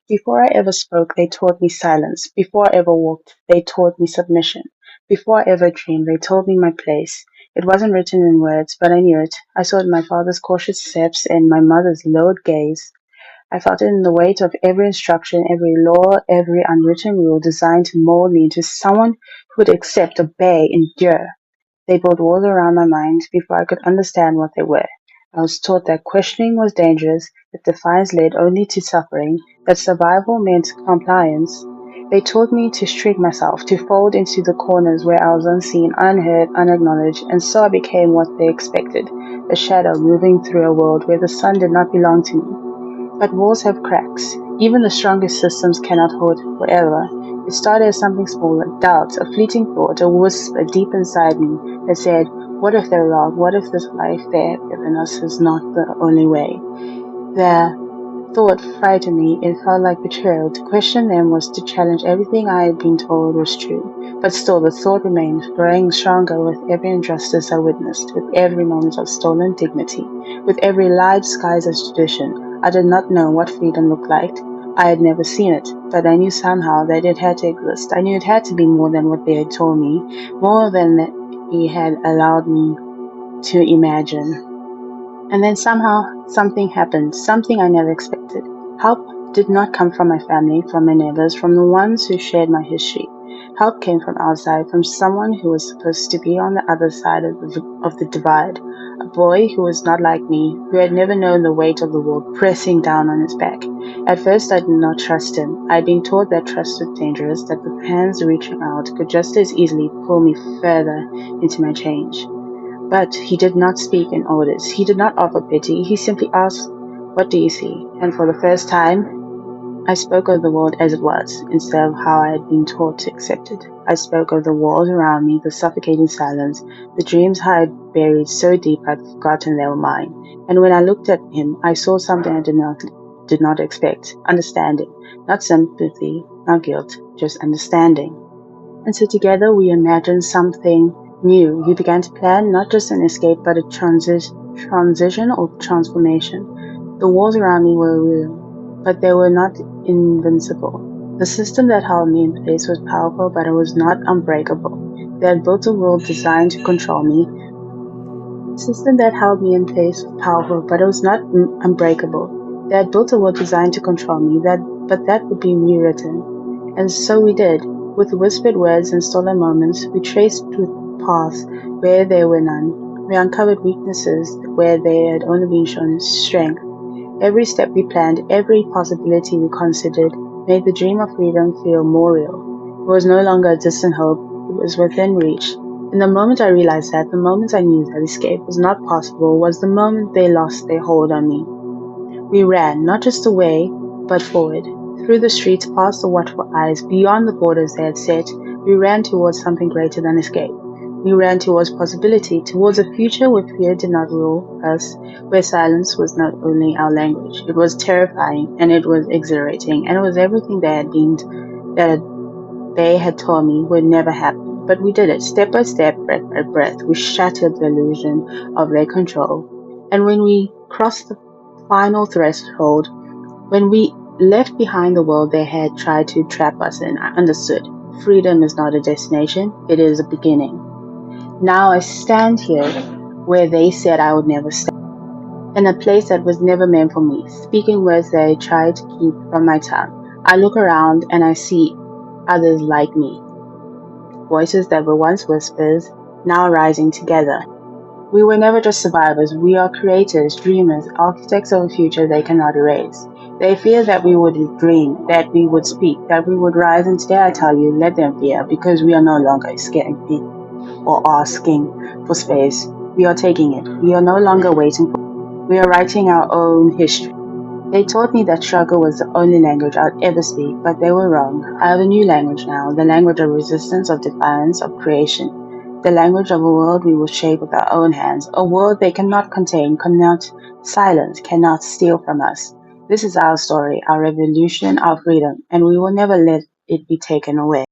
Before I ever spoke, they taught me silence. Before I ever walked, they taught me submission. Before I ever dreamed, they told me my place. It wasn't written in words, but I knew it. I saw it in my father's cautious steps and my mother's lowered gaze. I felt it in the weight of every instruction, every law, every unwritten rule designed to mold me into someone who would accept, obey, endure. They built walls around my mind before I could understand what they were. I was taught that questioning was dangerous, that defiance led only to suffering, that survival meant compliance. They taught me to shrink myself, to fold into the corners where I was unseen, unheard, unacknowledged, and so I became what they expected, a shadow moving through a world where the sun did not belong to me. But walls have cracks. Even the strongest systems cannot hold forever. It started as something small, a doubt, a fleeting thought, a whisper deep inside me that said, what if they're wrong? What if this life they have given us is not the only way? The thought frightened me. It felt like betrayal. To question them was to challenge everything I had been told was true. But still, the thought remained, growing stronger with every injustice I witnessed, with every moment of stolen dignity, with every lie disguised as tradition. I did not know what freedom looked like. I had never seen it, but I knew somehow that it had to exist. I knew it had to be more than what they had told me, more than he had allowed me to imagine. And then somehow something happened, something I never expected. Help did not come from my family, from my neighbors, from the ones who shared my history. Help came from outside, from someone who was supposed to be on the other side of the divide. A boy who was not like me, who had never known the weight of the world pressing down on his back. At first I did not trust him. I had been taught that trust was dangerous, that with hands reaching out could just as easily pull me further into my change. But he did not speak in orders. He did not offer pity. He simply asked, what do you see? And for the first time, I spoke of the world as it was, instead of how I had been taught to accept it. I spoke of the walls around me, the suffocating silence, the dreams I had buried so deep I'd forgotten they were mine. And when I looked at him, I saw something I did not expect. Understanding. Not sympathy, not guilt, just understanding. And so together we imagined something new. We began to plan not just an escape, but a transition or transformation. The walls around me were real, but they were not invincible. The system that held me in place was powerful, but it was not unbreakable. They had built a world designed to control me. The system that held me in place was powerful, but it was not unbreakable. They had built a world designed to control me, but that would be rewritten. And so we did. With whispered words and stolen moments, we traced paths where there were none. We uncovered weaknesses where there had only been shown strength. Every step we planned, every possibility we considered, made the dream of freedom feel more real. It was no longer a distant hope, it was within reach. And the moment I realized that, the moment I knew that escape was not possible, was the moment they lost their hold on me. We ran, not just away, but forward. Through the streets, past the watchful eyes, beyond the borders they had set, we ran towards something greater than escape. We ran towards possibility, towards a future where fear did not rule us, where silence was not only our language. It was terrifying, and it was exhilarating, and it was everything they had told me would never happen. But we did it, step by step, breath by breath. We shattered the illusion of their control. And when we crossed the final threshold, when we left behind the world they had tried to trap us in, I understood. Freedom is not a destination, it is a beginning. Now I stand here where they said I would never stand, in a place that was never meant for me, speaking words that I tried to keep from my tongue. I look around and I see others like me, voices that were once whispers, now rising together. We were never just survivors, we are creators, dreamers, architects of a future they cannot erase. They fear that we would dream, that we would speak, that we would rise, and today I tell you, let them fear, because we are no longer escaping or asking for space. We are taking it. We are no longer waiting for it. We are writing our own history. They taught me that struggle was the only language I'd ever speak, but they were wrong. I have a new language now, the language of resistance, of defiance, of creation. The language of a world we will shape with our own hands, a world they cannot contain, cannot silence, cannot steal from us. This is our story, our revolution, our freedom, and we will never let it be taken away.